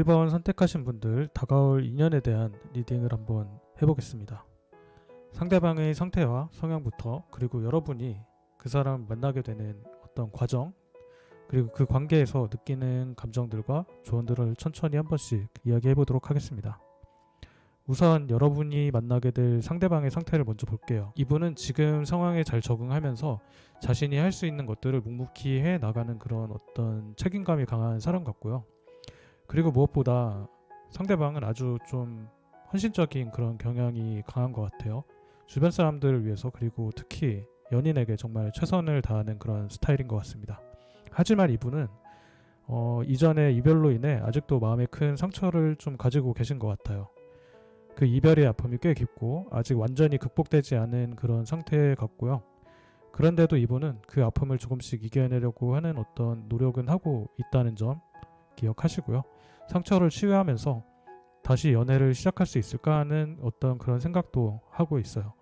1번 선택하신 분들 다가올 인연에 대한 리딩을 한번 해보겠습니다. 상대방의 상태와 성향부터, 그리고 여러분이 그 사람을 만나게 되는 어떤 과정, 그리고 그 관계에서 느끼는 감정들과 조언들을 천천히 한 번씩 이야기해 보도록 하겠습니다. 우선 여러분이 만나게 될 상대방의 상태를 먼저 볼게요. 이분은 지금 상황에 잘 적응하면서 자신이 할 수 있는 것들을 묵묵히 해 나가는 그런 어떤 책임감이 강한 사람 같고요. 그리고 무엇보다 상대방은 아주 좀 헌신적인 그런 경향이 강한 것 같아요. 주변 사람들을 위해서, 그리고 특히 연인에게 정말 최선을 다하는 그런 스타일인 것 같습니다. 하지만 이분은 이전의 이별로 인해 아직도 마음에 큰 상처를 좀 가지고 계신 것 같아요. 그 이별의 아픔이 꽤 깊고 아직 완전히 극복되지 않은 그런 상태 같고요. 그런데도 이분은 그 아픔을 조금씩 이겨내려고 하는 어떤 노력은 하고 있다는 점 기억하시고요. 상처를 치유하면서 다시 연애를 시작할 수 있을까 하는 어떤 그런 생각도 하고 있어요.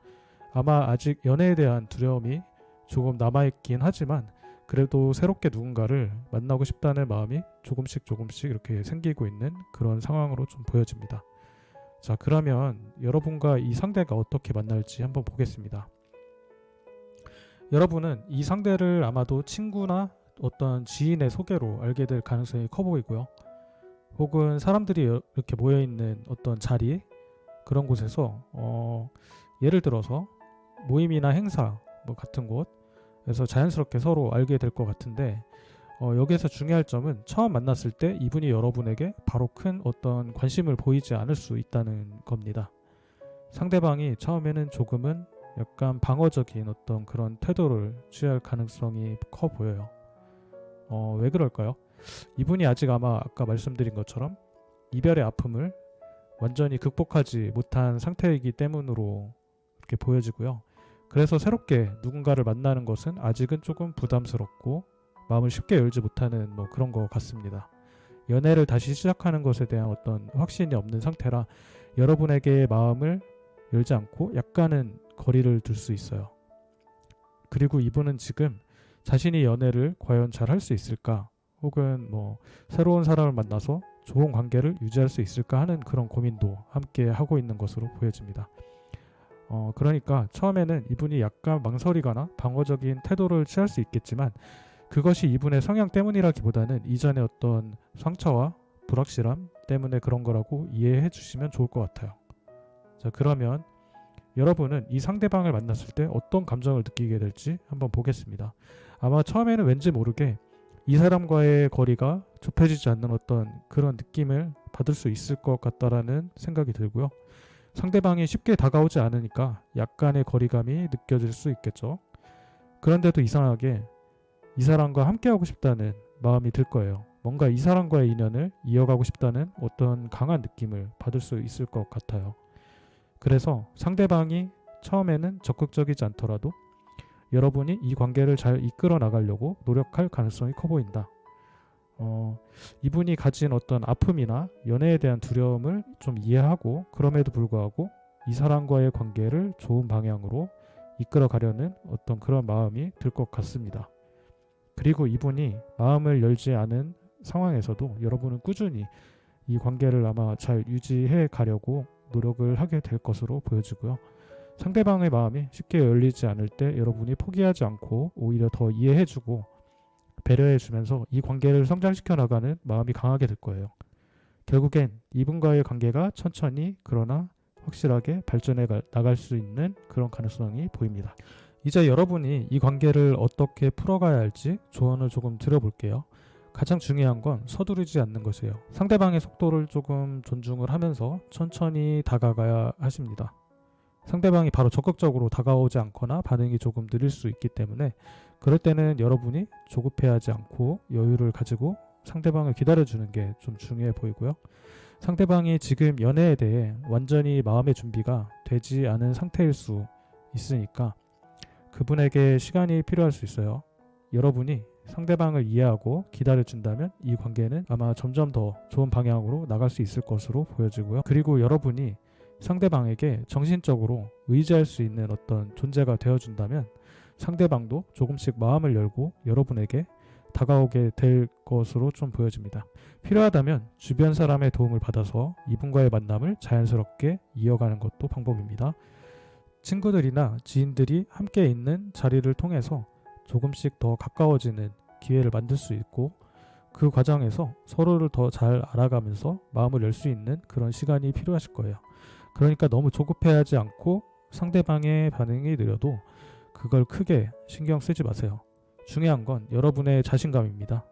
아마 아직 연애에 대한 두려움이 조금 남아있긴 하지만 그래도 새롭게 누군가를 만나고 싶다는 마음이 조금씩 이렇게 생기고 있는 그런 상황으로 좀 보여집니다. 자, 그러면 여러분과 이 상대가 어떻게 만날지 한번 보겠습니다. 여러분은 이 상대를 아마도 친구나 어떤 지인의 소개로 알게 될 가능성이 커 보이고요. 혹은 사람들이 이렇게 모여있는 어떤 자리, 그런 곳에서 예를 들어서 모임이나 행사 같은 곳에서 자연스럽게 서로 알게 될 것 같은데, 여기에서 중요할 점은 처음 만났을 때 이분이 여러분에게 바로 큰 어떤 관심을 보이지 않을 수 있다는 겁니다. 상대방이 처음에는 조금은 약간 방어적인 어떤 그런 태도를 취할 가능성이 커 보여요. 왜 그럴까요? 이분이 아직 아까 말씀드린 것처럼 이별의 아픔을 완전히 극복하지 못한 상태이기 때문으로 이렇게 보여지고요. 그래서 새롭게 누군가를 만나는 것은 아직은 조금 부담스럽고 마음을 쉽게 열지 못하는 그런 것 같습니다. 연애를 다시 시작하는 것에 대한 어떤 확신이 없는 상태라 여러분에게 마음을 열지 않고 약간은 거리를 둘 수 있어요. 그리고 이분은 지금 자신이 연애를 과연 잘 할 수 있을까, 혹은 새로운 사람을 만나서 좋은 관계를 유지할 수 있을까 하는 그런 고민도 함께 하고 있는 것으로 보여집니다. 그러니까 처음에는 이분이 약간 망설이거나 방어적인 태도를 취할 수 있겠지만 그것이 이분의 성향 때문이라기보다는 이전의 어떤 상처와 불확실함 때문에 그런 거라고 이해해 주시면 좋을 것 같아요. 자, 그러면 여러분은 이 상대방을 만났을 때 어떤 감정을 느끼게 될지 한번 보겠습니다. 아마 처음에는 왠지 모르게 이 사람과의 거리가 좁혀지지 않는 어떤 그런 느낌을 받을 수 있을 것 같다라는 생각이 들고요. 상대방이 쉽게 다가오지 않으니까 약간의 거리감이 느껴질 수 있겠죠. 그런데도 이상하게 이 사람과 함께하고 싶다는 마음이 들 거예요. 뭔가 이 사람과의 인연을 이어가고 싶다는 어떤 강한 느낌을 받을 수 있을 것 같아요. 그래서 상대방이 처음에는 적극적이지 않더라도 여러분이 이 관계를 잘 이끌어 나가려고 노력할 가능성이 커 보인다. 이분이 가진 어떤 아픔이나 연애에 대한 두려움을 좀 이해하고, 그럼에도 불구하고 이 사람과의 관계를 좋은 방향으로 이끌어 가려는 어떤 그런 마음이 들 것 같습니다. 그리고 이분이 마음을 열지 않은 상황에서도 여러분은 꾸준히 이 관계를 아마 잘 유지해 가려고 노력을 하게 될 것으로 보여지고요. 상대방의 마음이 쉽게 열리지 않을 때 여러분이 포기하지 않고 오히려 더 이해해주고 배려해주면서 이 관계를 성장시켜 나가는 마음이 강하게 될 거예요. 결국엔 이분과의 관계가 천천히 그러나 확실하게 발전해 나갈 수 있는 그런 가능성이 보입니다. 이제 여러분이 이 관계를 어떻게 풀어가야 할지 조언을 조금 드려볼게요. 가장 중요한 건 서두르지 않는 것이에요. 상대방의 속도를 조금 존중을 하면서 천천히 다가가야 하십니다. 상대방이 바로 적극적으로 다가오지 않거나 반응이 조금 느릴 수 있기 때문에 그럴 때는 여러분이 조급해하지 않고 여유를 가지고 상대방을 기다려주는 게 좀 중요해 보이고요. 상대방이 지금 연애에 대해 완전히 마음의 준비가 되지 않은 상태일 수 있으니까 그분에게 시간이 필요할 수 있어요. 여러분이 상대방을 이해하고 기다려준다면 이 관계는 아마 점점 더 좋은 방향으로 나갈 수 있을 것으로 보여지고요. 그리고 여러분이 상대방에게 정신적으로 의지할 수 있는 어떤 존재가 되어준다면 상대방도 조금씩 마음을 열고 여러분에게 다가오게 될 것으로 좀 보여집니다. 필요하다면 주변 사람의 도움을 받아서 이분과의 만남을 자연스럽게 이어가는 것도 방법입니다. 친구들이나 지인들이 함께 있는 자리를 통해서 조금씩 더 가까워지는 기회를 만들 수 있고, 그 과정에서 서로를 더 잘 알아가면서 마음을 열 수 있는 그런 시간이 필요하실 거예요. 그러니까 너무 조급해하지 않고 상대방의 반응이 느려도 그걸 크게 신경 쓰지 마세요. 중요한 건 여러분의 자신감입니다.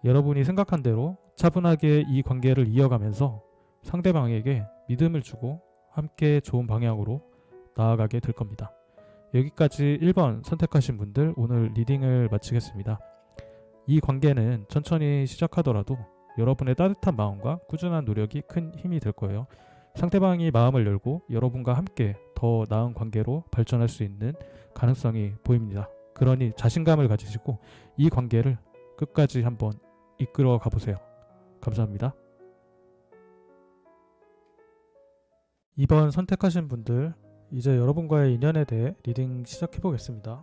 여러분이 생각한 대로 차분하게 이 관계를 이어가면서 상대방에게 믿음을 주고 함께 좋은 방향으로 나아가게 될 겁니다. 여기까지 1번 선택하신 분들, 오늘 리딩을 마치겠습니다. 이 관계는 천천히 시작하더라도 여러분의 따뜻한 마음과 꾸준한 노력이 큰 힘이 될 거예요. 상대방이 마음을 열고 여러분과 함께 더 나은 관계로 발전할 수 있는 가능성이 보입니다. 그러니 자신감을 가지시고 이 관계를 끝까지 한번 이끌어 가보세요. 감사합니다. 2번 선택하신 분들, 이제 여러분과의 인연에 대해 리딩 시작해 보겠습니다.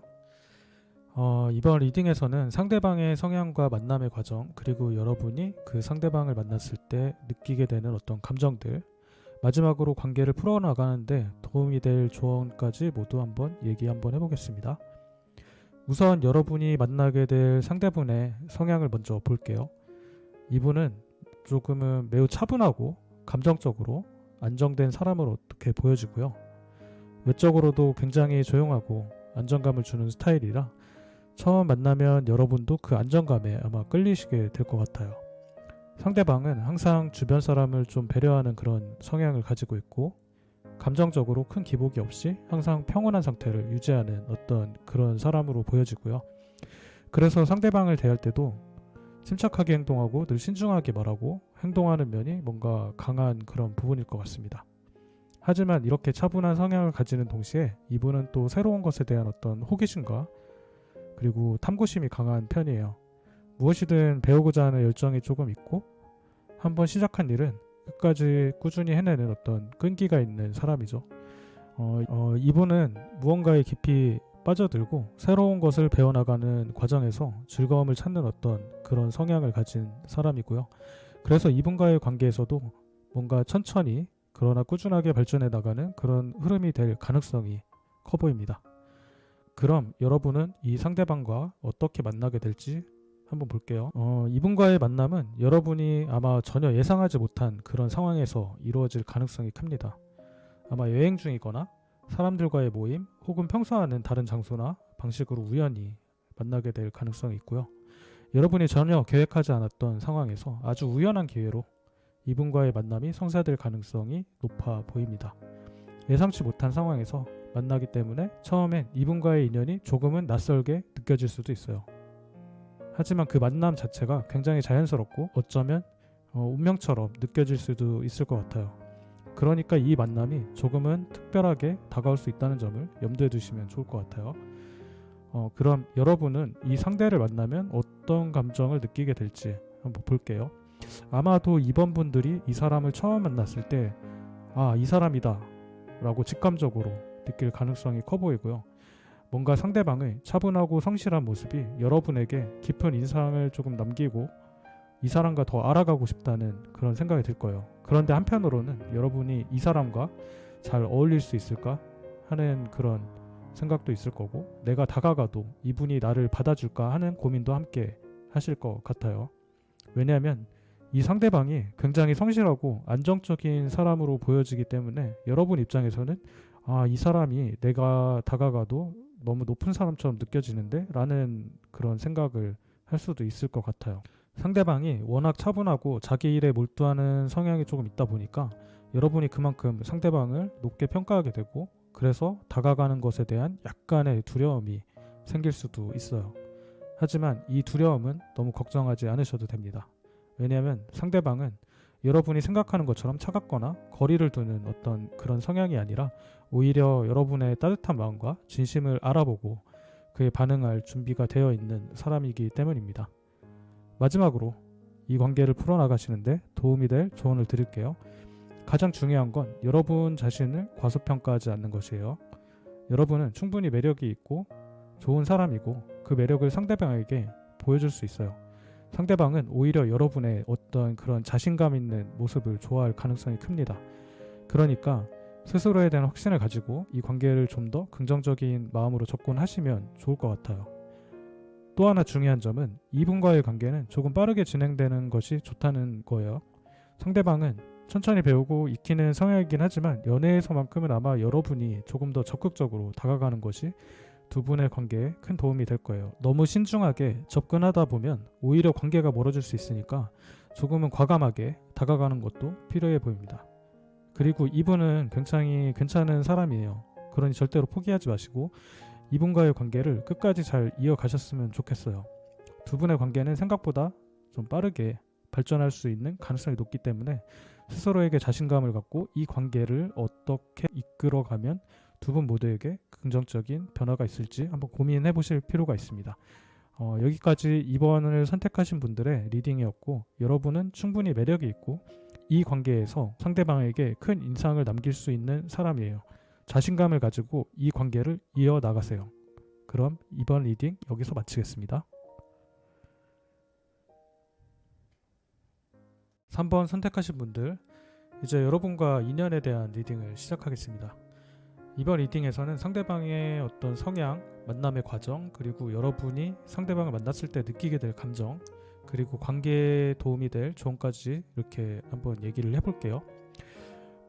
이번 리딩에서는 상대방의 성향과 만남의 과정, 그리고 여러분이 그 상대방을 만났을 때 느끼게 되는 어떤 감정들, 마지막으로 관계를 풀어나가는데 도움이 될 조언까지 모두 한번 해보겠습니다. 우선 여러분이 만나게 될 상대분의 성향을 먼저 볼게요. 이분은 조금은 매우 차분하고 감정적으로 안정된 사람으로 어떻게 보여지고요. 외적으로도 굉장히 조용하고 안정감을 주는 스타일이라 처음 만나면 여러분도 그 안정감에 아마 끌리시게 될 것 같아요. 상대방은 항상 주변 사람을 좀 배려하는 그런 성향을 가지고 있고, 감정적으로 큰 기복이 없이 항상 평온한 상태를 유지하는 어떤 그런 사람으로 보여지고요. 그래서 상대방을 대할 때도 침착하게 행동하고 늘 신중하게 말하고 행동하는 면이 뭔가 강한 그런 부분일 것 같습니다. 하지만 이렇게 차분한 성향을 가지는 동시에 이분은 또 새로운 것에 대한 어떤 호기심과 그리고 탐구심이 강한 편이에요. 무엇이든 배우고자 하는 열정이 조금 있고, 한번 시작한 일은 끝까지 꾸준히 해내는 어떤 끈기가 있는 사람이죠. 이분은 무언가에 깊이 빠져들고 새로운 것을 배워나가는 과정에서 즐거움을 찾는 어떤 그런 성향을 가진 사람이고요. 그래서 이분과의 관계에서도 뭔가 천천히 그러나 꾸준하게 발전해 나가는 그런 흐름이 될 가능성이 커 보입니다. 그럼 여러분은 이 상대방과 어떻게 만나게 될지 한번 볼게요. 이분과의 만남은 여러분이 아마 전혀 예상하지 못한 그런 상황에서 이루어질 가능성이 큽니다. 아마 여행 중이거나 사람들과의 모임 혹은 평소와는 다른 장소나 방식으로 우연히 만나게 될 가능성이 있고요. 여러분이 전혀 계획하지 않았던 상황에서 아주 우연한 기회로 이분과의 만남이 성사될 가능성이 높아 보입니다. 예상치 못한 상황에서 만나기 때문에 처음엔 이분과의 인연이 조금은 낯설게 느껴질 수도 있어요. 하지만 그 만남 자체가 굉장히 자연스럽고 어쩌면 운명처럼 느껴질 수도 있을 것 같아요. 그러니까 이 만남이 조금은 특별하게 다가올 수 있다는 점을 염두에 두시면 좋을 것 같아요. 그럼 여러분은 이 상대를 만나면 어떤 감정을 느끼게 될지 한번 볼게요. 아마도 이번 분들이 이 사람을 처음 만났을 때 이 사람이다 라고 직감적으로 느낄 가능성이 커 보이고요. 뭔가 상대방의 차분하고 성실한 모습이 여러분에게 깊은 인상을 조금 남기고 이 사람과 더 알아가고 싶다는 그런 생각이 들 거예요. 그런데 한편으로는 여러분이 이 사람과 잘 어울릴 수 있을까 하는 그런 생각도 있을 거고, 내가 다가가도 이분이 나를 받아줄까 하는 고민도 함께 하실 것 같아요. 왜냐하면 이 상대방이 굉장히 성실하고 안정적인 사람으로 보여지기 때문에 여러분 입장에서는 이 사람이 내가 다가가도 너무 높은 사람처럼 느껴지는데? 라는 그런 생각을 할 수도 있을 것 같아요. 상대방이 워낙 차분하고 자기 일에 몰두하는 성향이 조금 있다 보니까 여러분이 그만큼 상대방을 높게 평가하게 되고, 그래서 다가가는 것에 대한 약간의 두려움이 생길 수도 있어요. 하지만 이 두려움은 너무 걱정하지 않으셔도 됩니다. 왜냐하면 상대방은 여러분이 생각하는 것처럼 차갑거나 거리를 두는 어떤 그런 성향이 아니라 오히려 여러분의 따뜻한 마음과 진심을 알아보고 그에 반응할 준비가 되어 있는 사람이기 때문입니다. 마지막으로 이 관계를 풀어나가시는데 도움이 될 조언을 드릴게요. 가장 중요한 건 여러분 자신을 과소평가하지 않는 것이에요. 여러분은 충분히 매력이 있고 좋은 사람이고 그 매력을 상대방에게 보여줄 수 있어요. 상대방은 오히려 여러분의 어떤 그런 자신감 있는 모습을 좋아할 가능성이 큽니다. 그러니까 스스로에 대한 확신을 가지고 이 관계를 좀 더 긍정적인 마음으로 접근하시면 좋을 것 같아요. 또 하나 중요한 점은 이분과의 관계는 조금 빠르게 진행되는 것이 좋다는 거예요. 상대방은 천천히 배우고 익히는 성향이긴 하지만 연애에서만큼은 아마 여러분이 조금 더 적극적으로 다가가는 것이 두 분의 관계에 큰 도움이 될 거예요. 너무 신중하게 접근하다 보면 오히려 관계가 멀어질 수 있으니까 조금은 과감하게 다가가는 것도 필요해 보입니다. 그리고 이분은 굉장히 괜찮은 사람이에요. 그러니 절대로 포기하지 마시고 이분과의 관계를 끝까지 잘 이어가셨으면 좋겠어요. 두 분의 관계는 생각보다 좀 빠르게 발전할 수 있는 가능성이 높기 때문에 스스로에게 자신감을 갖고 이 관계를 어떻게 이끌어가면 두 분 모두에게 긍정적인 변화가 있을지 한번 고민해 보실 필요가 있습니다. 여기까지 2번을 선택하신 분들의 리딩이었고, 여러분은 충분히 매력이 있고 이 관계에서 상대방에게 큰 인상을 남길 수 있는 사람이에요. 자신감을 가지고 이 관계를 이어나가세요. 그럼 이번 리딩 여기서 마치겠습니다. 3번 선택하신 분들, 이제 여러분과 인연에 대한 리딩을 시작하겠습니다. 이번 리딩에서는 상대방의 어떤 성향, 만남의 과정, 그리고 여러분이 상대방을 만났을 때 느끼게 될 감정, 그리고 관계에 도움이 될 조언까지 이렇게 한번 얘기를 해볼게요.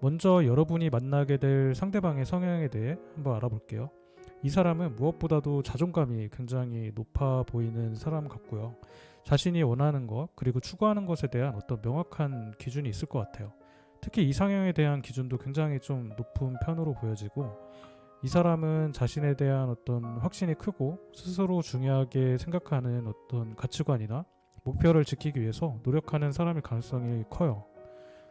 먼저 여러분이 만나게 될 상대방의 성향에 대해 한번 알아볼게요. 이 사람은 무엇보다도 자존감이 굉장히 높아 보이는 사람 같고요. 자신이 원하는 것, 그리고 추구하는 것에 대한 어떤 명확한 기준이 있을 것 같아요. 특히 이상형에 대한 기준도 굉장히 좀 높은 편으로 보여지고, 이 사람은 자신에 대한 어떤 확신이 크고 스스로 중요하게 생각하는 어떤 가치관이나 목표를 지키기 위해서 노력하는 사람일 가능성이 커요.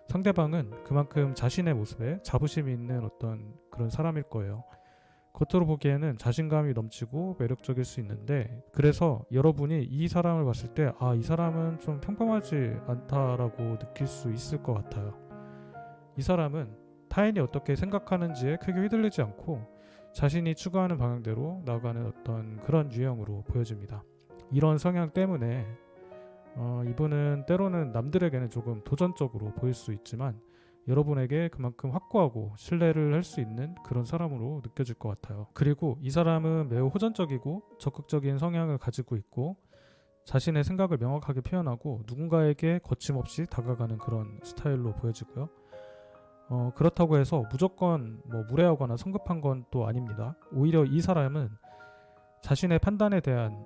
상대방은 그만큼 자신의 모습에 자부심이 있는 어떤 그런 사람일 거예요. 겉으로 보기에는 자신감이 넘치고 매력적일 수 있는데, 그래서 여러분이 이 사람을 봤을 때 이 사람은 좀 평범하지 않다라고 느낄 수 있을 것 같아요. 이 사람은 타인이 어떻게 생각하는지에 크게 휘둘리지 않고 자신이 추구하는 방향대로 나아가는 어떤 그런 유형으로 보여집니다. 이런 성향 때문에 이분은 때로는 남들에게는 조금 도전적으로 보일 수 있지만 여러분에게 그만큼 확고하고 신뢰를 할 수 있는 그런 사람으로 느껴질 것 같아요. 그리고 이 사람은 매우 호전적이고 적극적인 성향을 가지고 있고, 자신의 생각을 명확하게 표현하고 누군가에게 거침없이 다가가는 그런 스타일로 보여지고요. 그렇다고 해서 무조건 무례하거나 성급한 건 또 아닙니다. 오히려 이 사람은 자신의 판단에 대한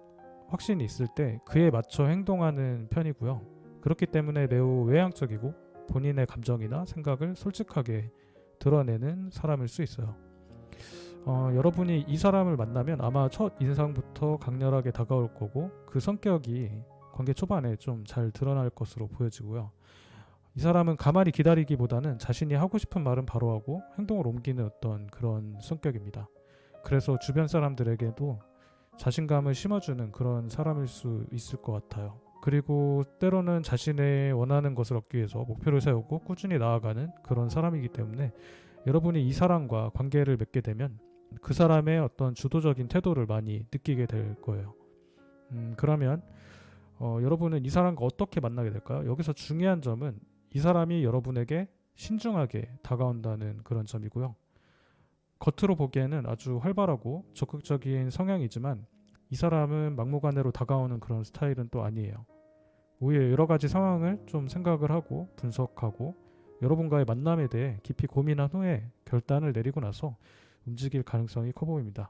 확신이 있을 때 그에 맞춰 행동하는 편이고요. 그렇기 때문에 매우 외향적이고 본인의 감정이나 생각을 솔직하게 드러내는 사람일 수 있어요. 여러분이 이 사람을 만나면 아마 첫 인상부터 강렬하게 다가올 거고, 그 성격이 관계 초반에 좀 잘 드러날 것으로 보여지고요. 이 사람은 가만히 기다리기보다는 자신이 하고 싶은 말은 바로 하고 행동을 옮기는 어떤 그런 성격입니다. 그래서 주변 사람들에게도 자신감을 심어주는 그런 사람일 수 있을 것 같아요. 그리고 때로는 자신의 원하는 것을 얻기 위해서 목표를 세우고 꾸준히 나아가는 그런 사람이기 때문에 여러분이 이 사람과 관계를 맺게 되면 그 사람의 어떤 주도적인 태도를 많이 느끼게 될 거예요. 그러면 여러분은 이 사람과 어떻게 만나게 될까요? 여기서 중요한 점은 이 사람이 여러분에게 신중하게 다가온다는 그런 점이고요. 겉으로 보기에는 아주 활발하고 적극적인 성향이지만 이 사람은 막무가내로 다가오는 그런 스타일은 또 아니에요. 오히려 여러 가지 상황을 좀 생각을 하고 분석하고 여러분과의 만남에 대해 깊이 고민한 후에 결단을 내리고 나서 움직일 가능성이 커 보입니다.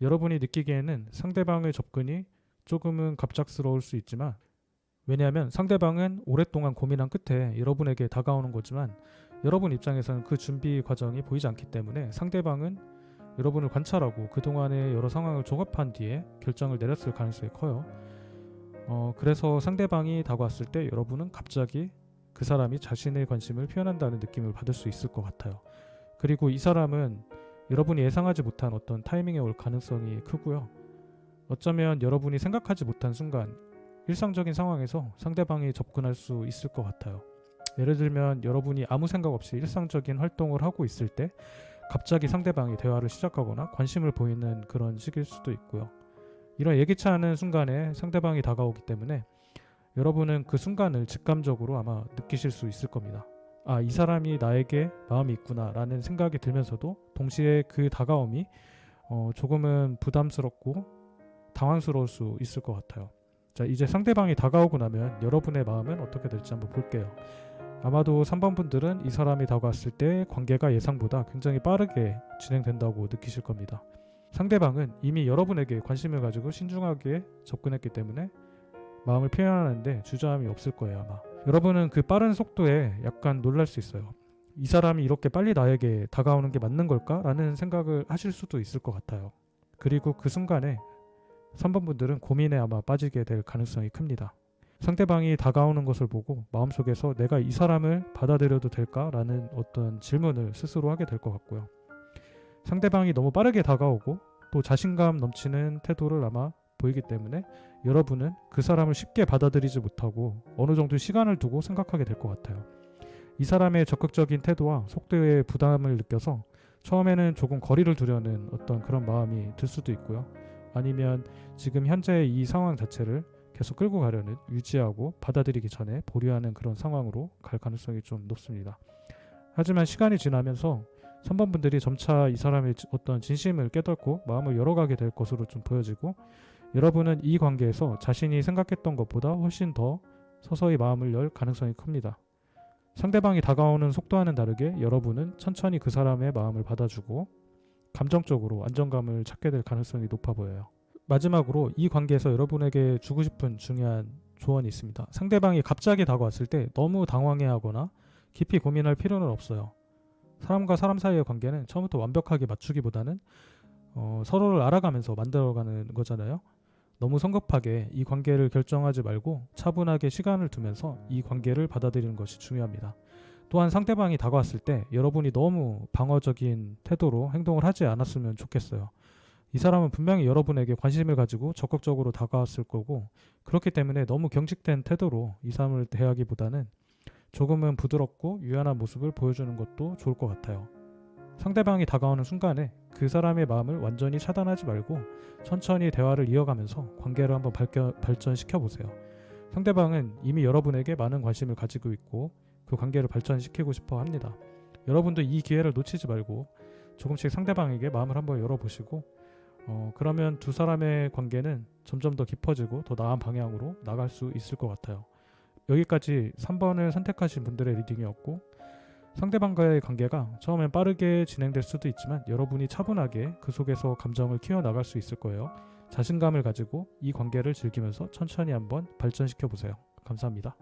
여러분이 느끼기에는 상대방의 접근이 조금은 갑작스러울 수 있지만, 왜냐하면 상대방은 오랫동안 고민한 끝에 여러분에게 다가오는 거지만 여러분 입장에서는 그 준비 과정이 보이지 않기 때문에 상대방은 여러분을 관찰하고 그동안의 여러 상황을 종합한 뒤에 결정을 내렸을 가능성이 커요. 그래서 상대방이 다가왔을 때 여러분은 갑자기 그 사람이 자신의 관심을 표현한다는 느낌을 받을 수 있을 것 같아요. 그리고 이 사람은 여러분이 예상하지 못한 어떤 타이밍에 올 가능성이 크고요. 어쩌면 여러분이 생각하지 못한 순간 일상적인 상황에서 상대방이 접근할 수 있을 것 같아요. 예를 들면 여러분이 아무 생각 없이 일상적인 활동을 하고 있을 때 갑자기 상대방이 대화를 시작하거나 관심을 보이는 그런 시기일 수도 있고요. 이런 예기치 않은 순간에 상대방이 다가오기 때문에 여러분은 그 순간을 직감적으로 아마 느끼실 수 있을 겁니다. 아, 이 사람이 나에게 마음이 있구나 라는 생각이 들면서도 동시에 그 다가옴이 조금은 부담스럽고 당황스러울 수 있을 것 같아요. 자, 이제 상대방이 다가오고 나면 여러분의 마음은 어떻게 될지 한번 볼게요. 아마도 3번 분들은 이 사람이 다가왔을 때 관계가 예상보다 굉장히 빠르게 진행된다고 느끼실 겁니다. 상대방은 이미 여러분에게 관심을 가지고 신중하게 접근했기 때문에 마음을 표현하는데 주저함이 없을 거예요, 아마. 여러분은 그 빠른 속도에 약간 놀랄 수 있어요. 이 사람이 이렇게 빨리 나에게 다가오는 게 맞는 걸까? 라는 생각을 하실 수도 있을 것 같아요. 그리고 그 순간에 3번 분들은 고민에 아마 빠지게 될 가능성이 큽니다. 상대방이 다가오는 것을 보고 마음속에서 내가 이 사람을 받아들여도 될까? 라는 어떤 질문을 스스로 하게 될 것 같고요. 상대방이 너무 빠르게 다가오고 또 자신감 넘치는 태도를 아마 보이기 때문에 여러분은 그 사람을 쉽게 받아들이지 못하고 어느 정도 시간을 두고 생각하게 될 것 같아요. 이 사람의 적극적인 태도와 속도에 부담을 느껴서 처음에는 조금 거리를 두려는 어떤 그런 마음이 들 수도 있고요. 아니면 지금 현재 이 상황 자체를 계속 끌고 가려는, 유지하고 받아들이기 전에 보류하는 그런 상황으로 갈 가능성이 좀 높습니다. 하지만 시간이 지나면서 3번 분들이 점차 이 사람의 어떤 진심을 깨닫고 마음을 열어가게 될 것으로 좀 보여지고, 여러분은 이 관계에서 자신이 생각했던 것보다 훨씬 더 서서히 마음을 열 가능성이 큽니다. 상대방이 다가오는 속도와는 다르게 여러분은 천천히 그 사람의 마음을 받아주고 감정적으로 안정감을 찾게 될 가능성이 높아 보여요. 마지막으로 이 관계에서 여러분에게 주고 싶은 중요한 조언이 있습니다. 상대방이 갑자기 다가왔을 때 너무 당황해하거나 깊이 고민할 필요는 없어요. 사람과 사람 사이의 관계는 처음부터 완벽하게 맞추기보다는 서로를 알아가면서 만들어가는 거잖아요. 너무 성급하게 이 관계를 결정하지 말고 차분하게 시간을 두면서 이 관계를 받아들이는 것이 중요합니다. 또한 상대방이 다가왔을 때 여러분이 너무 방어적인 태도로 행동을 하지 않았으면 좋겠어요. 이 사람은 분명히 여러분에게 관심을 가지고 적극적으로 다가왔을 거고, 그렇기 때문에 너무 경직된 태도로 이 사람을 대하기보다는 조금은 부드럽고 유연한 모습을 보여주는 것도 좋을 것 같아요. 상대방이 다가오는 순간에 그 사람의 마음을 완전히 차단하지 말고 천천히 대화를 이어가면서 관계를 한번 발전시켜 보세요. 상대방은 이미 여러분에게 많은 관심을 가지고 있고 그 관계를 발전시키고 싶어 합니다. 여러분도 이 기회를 놓치지 말고 조금씩 상대방에게 마음을 한번 열어보시고 그러면 두 사람의 관계는 점점 더 깊어지고 더 나은 방향으로 나갈 수 있을 것 같아요. 여기까지 3번을 선택하신 분들의 리딩이었고, 상대방과의 관계가 처음엔 빠르게 진행될 수도 있지만 여러분이 차분하게 그 속에서 감정을 키워나갈 수 있을 거예요. 자신감을 가지고 이 관계를 즐기면서 천천히 한번 발전시켜 보세요. 감사합니다.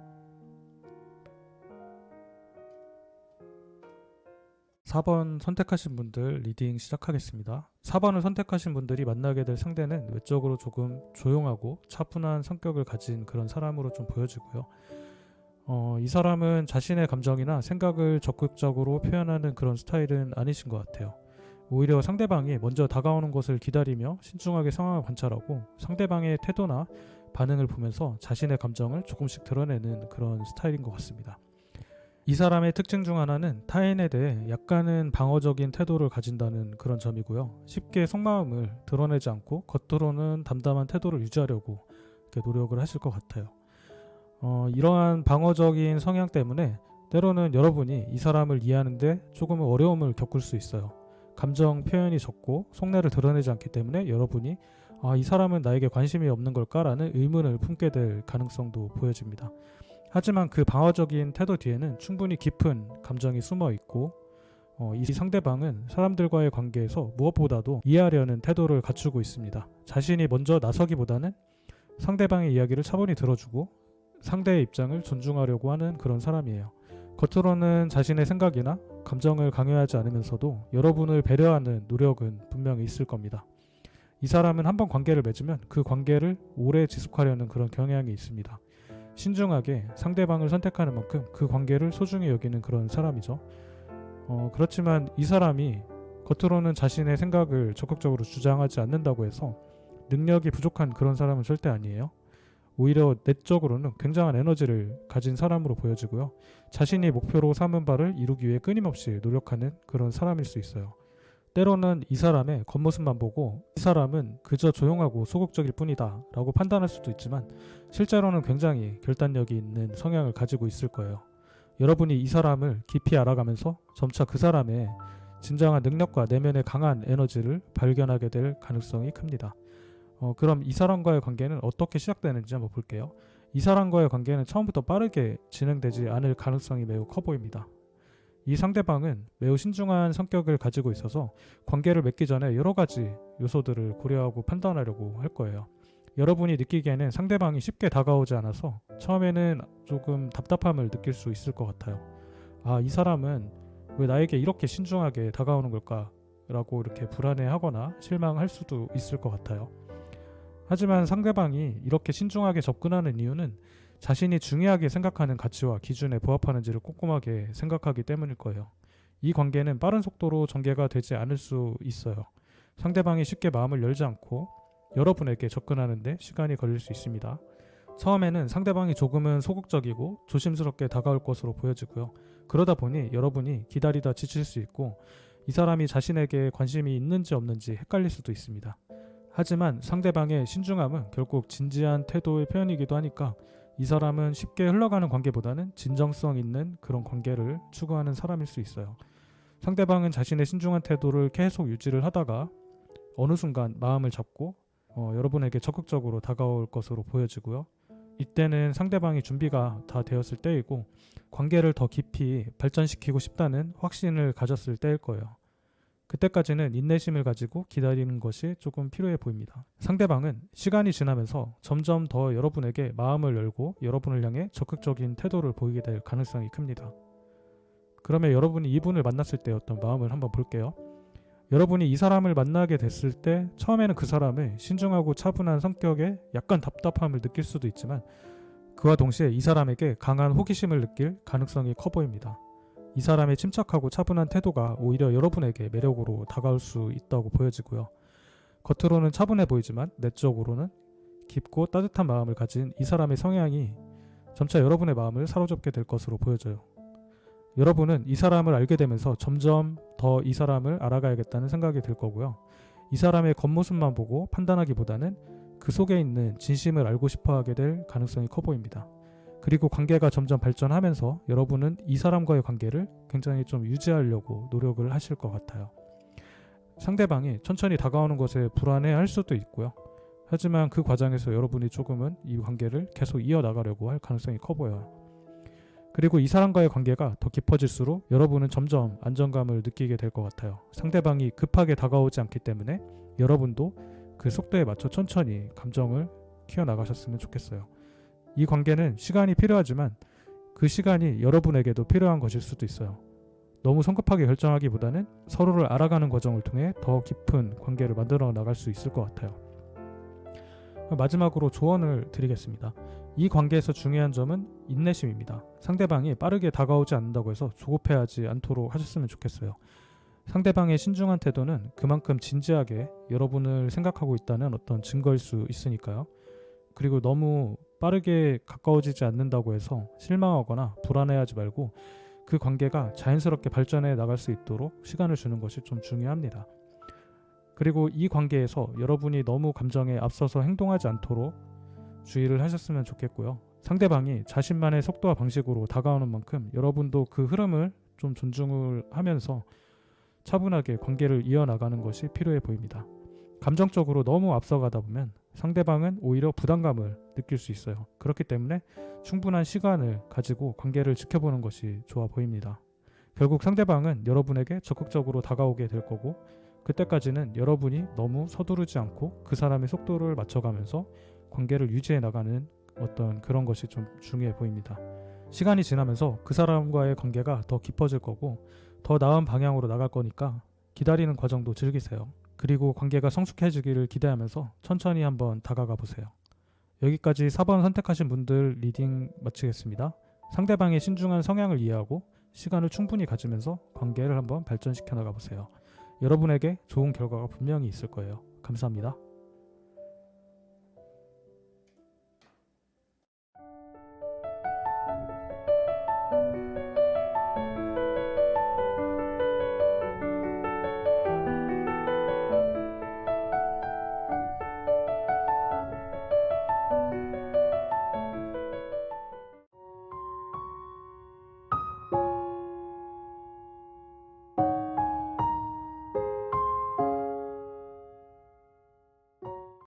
4번 선택하신 분들 리딩 시작하겠습니다. 4번을 선택하신 분들이 만나게 될 상대는 외적으로 조금 조용하고 차분한 성격을 가진 그런 사람으로 좀 보여지고요. 이 사람은 자신의 감정이나 생각을 적극적으로 표현하는 그런 스타일은 아니신 것 같아요. 오히려 상대방이 먼저 다가오는 것을 기다리며 신중하게 상황을 관찰하고 상대방의 태도나 반응을 보면서 자신의 감정을 조금씩 드러내는 그런 스타일인 것 같습니다. 이 사람의 특징 중 하나는 타인에 대해 약간은 방어적인 태도를 가진다는 그런 점이고요. 쉽게 속마음을 드러내지 않고 겉으로는 담담한 태도를 유지하려고 이렇게 노력을 하실 것 같아요. 이러한 방어적인 성향 때문에 때로는 여러분이 이 사람을 이해하는데 조금은 어려움을 겪을 수 있어요. 감정 표현이 적고 속내를 드러내지 않기 때문에 여러분이 이 사람은 나에게 관심이 없는 걸까라는 의문을 품게 될 가능성도 보여집니다. 하지만 그 방어적인 태도 뒤에는 충분히 깊은 감정이 숨어 있고 이 상대방은 사람들과의 관계에서 무엇보다도 이해하려는 태도를 갖추고 있습니다. 자신이 먼저 나서기보다는 상대방의 이야기를 차분히 들어주고 상대의 입장을 존중하려고 하는 그런 사람이에요. 겉으로는 자신의 생각이나 감정을 강요하지 않으면서도 여러분을 배려하는 노력은 분명히 있을 겁니다. 이 사람은 한번 관계를 맺으면 그 관계를 오래 지속하려는 그런 경향이 있습니다. 신중하게 상대방을 선택하는 만큼 그 관계를 소중히 여기는 그런 사람이죠. 그렇지만 이 사람이 겉으로는 자신의 생각을 적극적으로 주장하지 않는다고 해서 능력이 부족한 그런 사람은 절대 아니에요. 오히려 내적으로는 굉장한 에너지를 가진 사람으로 보여지고요. 자신이 목표로 삼은 바를 이루기 위해 끊임없이 노력하는 그런 사람일 수 있어요. 때로는 이 사람의 겉모습만 보고 이 사람은 그저 조용하고 소극적일 뿐이다 라고 판단할 수도 있지만 실제로는 굉장히 결단력이 있는 성향을 가지고 있을 거예요. 여러분이 이 사람을 깊이 알아가면서 점차 그 사람의 진정한 능력과 내면의 강한 에너지를 발견하게 될 가능성이 큽니다. 그럼 이 사람과의 관계는 어떻게 시작되는지 한번 볼게요. 이 사람과의 관계는 처음부터 빠르게 진행되지 않을 가능성이 매우 커 보입니다. 이 상대방은 매우 신중한 성격을 가지고 있어서 관계를 맺기 전에 여러 가지 요소들을 고려하고 판단하려고 할 거예요. 여러분이 느끼기에는 상대방이 쉽게 다가오지 않아서 처음에는 조금 답답함을 느낄 수 있을 것 같아요. 아, 이 사람은 왜 나에게 이렇게 신중하게 다가오는 걸까? 라고 이렇게 불안해하거나 실망할 수도 있을 것 같아요. 하지만 상대방이 이렇게 신중하게 접근하는 이유는 자신이 중요하게 생각하는 가치와 기준에 부합하는지를 꼼꼼하게 생각하기 때문일 거예요. 이 관계는 빠른 속도로 전개가 되지 않을 수 있어요. 상대방이 쉽게 마음을 열지 않고 여러분에게 접근하는데 시간이 걸릴 수 있습니다. 처음에는 상대방이 조금은 소극적이고 조심스럽게 다가올 것으로 보여지고요. 그러다 보니 여러분이 기다리다 지칠 수 있고 이 사람이 자신에게 관심이 있는지 없는지 헷갈릴 수도 있습니다. 하지만 상대방의 신중함은 결국 진지한 태도의 표현이기도 하니까 이 사람은 쉽게 흘러가는 관계보다는 진정성 있는 그런 관계를 추구하는 사람일 수 있어요. 상대방은 자신의 신중한 태도를 계속 유지를 하다가 어느 순간 마음을 잡고 여러분에게 적극적으로 다가올 것으로 보여지고요. 이때는 상대방이 준비가 다 되었을 때이고 관계를 더 깊이 발전시키고 싶다는 확신을 가졌을 때일 거예요. 그때까지는 인내심을 가지고 기다리는 것이 조금 필요해 보입니다. 상대방은 시간이 지나면서 점점 더 여러분에게 마음을 열고 여러분을 향해 적극적인 태도를 보이게 될 가능성이 큽니다. 그러면 여러분이 이분을 만났을 때 어떤 마음을 한번 볼게요. 여러분이 이 사람을 만나게 됐을 때 처음에는 그 사람의 신중하고 차분한 성격에 약간 답답함을 느낄 수도 있지만 그와 동시에 이 사람에게 강한 호기심을 느낄 가능성이 커 보입니다. 이 사람의 침착하고 차분한 태도가 오히려 여러분에게 매력으로 다가올 수 있다고 보여지고요. 겉으로는 차분해 보이지만 내적으로는 깊고 따뜻한 마음을 가진 이 사람의 성향이 점차 여러분의 마음을 사로잡게 될 것으로 보여져요. 여러분은 이 사람을 알게 되면서 점점 더 이 사람을 알아가야겠다는 생각이 들 거고요. 이 사람의 겉모습만 보고 판단하기보다는 그 속에 있는 진심을 알고 싶어 하게 될 가능성이 커 보입니다. 그리고 관계가 점점 발전하면서 여러분은 이 사람과의 관계를 굉장히 좀 유지하려고 노력을 하실 것 같아요. 상대방이 천천히 다가오는 것에 불안해할 수도 있고요. 하지만 그 과정에서 여러분이 조금은 이 관계를 계속 이어나가려고 할 가능성이 커 보여요. 그리고 이 사람과의 관계가 더 깊어질수록 여러분은 점점 안정감을 느끼게 될 것 같아요. 상대방이 급하게 다가오지 않기 때문에 여러분도 그 속도에 맞춰 천천히 감정을 키워나가셨으면 좋겠어요. 이 관계는 시간이 필요하지만 그 시간이 여러분에게도 필요한 것일 수도 있어요. 너무 성급하게 결정하기보다는 서로를 알아가는 과정을 통해 더 깊은 관계를 만들어 나갈 수 있을 것 같아요. 마지막으로 조언을 드리겠습니다. 이 관계에서 중요한 점은 인내심입니다. 상대방이 빠르게 다가오지 않는다고 해서 조급해하지 않도록 하셨으면 좋겠어요. 상대방의 신중한 태도는 그만큼 진지하게 여러분을 생각하고 있다는 어떤 증거일 수 있으니까요. 그리고 너무 빠르게 가까워지지 않는다고 해서 실망하거나 불안해하지 말고 그 관계가 자연스럽게 발전해 나갈 수 있도록 시간을 주는 것이 좀 중요합니다. 그리고 이 관계에서 여러분이 너무 감정에 앞서서 행동하지 않도록 주의를 하셨으면 좋겠고요. 상대방이 자신만의 속도와 방식으로 다가오는 만큼 여러분도 그 흐름을 좀 존중을 하면서 차분하게 관계를 이어나가는 것이 필요해 보입니다. 감정적으로 너무 앞서가다 보면 상대방은 오히려 부담감을 느낄 수 있어요. 그렇기 때문에 충분한 시간을 가지고 관계를 지켜보는 것이 좋아 보입니다. 결국 상대방은 여러분에게 적극적으로 다가오게 될 거고 그때까지는 여러분이 너무 서두르지 않고 그 사람의 속도를 맞춰가면서 관계를 유지해 나가는 어떤 그런 것이 좀 중요해 보입니다. 시간이 지나면서 그 사람과의 관계가 더 깊어질 거고 더 나은 방향으로 나갈 거니까 기다리는 과정도 즐기세요. 그리고 관계가 성숙해지기를 기대하면서 천천히 한번 다가가 보세요. 여기까지 4번 선택하신 분들 리딩 마치겠습니다. 상대방의 신중한 성향을 이해하고 시간을 충분히 가지면서 관계를 한번 발전시켜 나가 보세요. 여러분에게 좋은 결과가 분명히 있을 거예요. 감사합니다.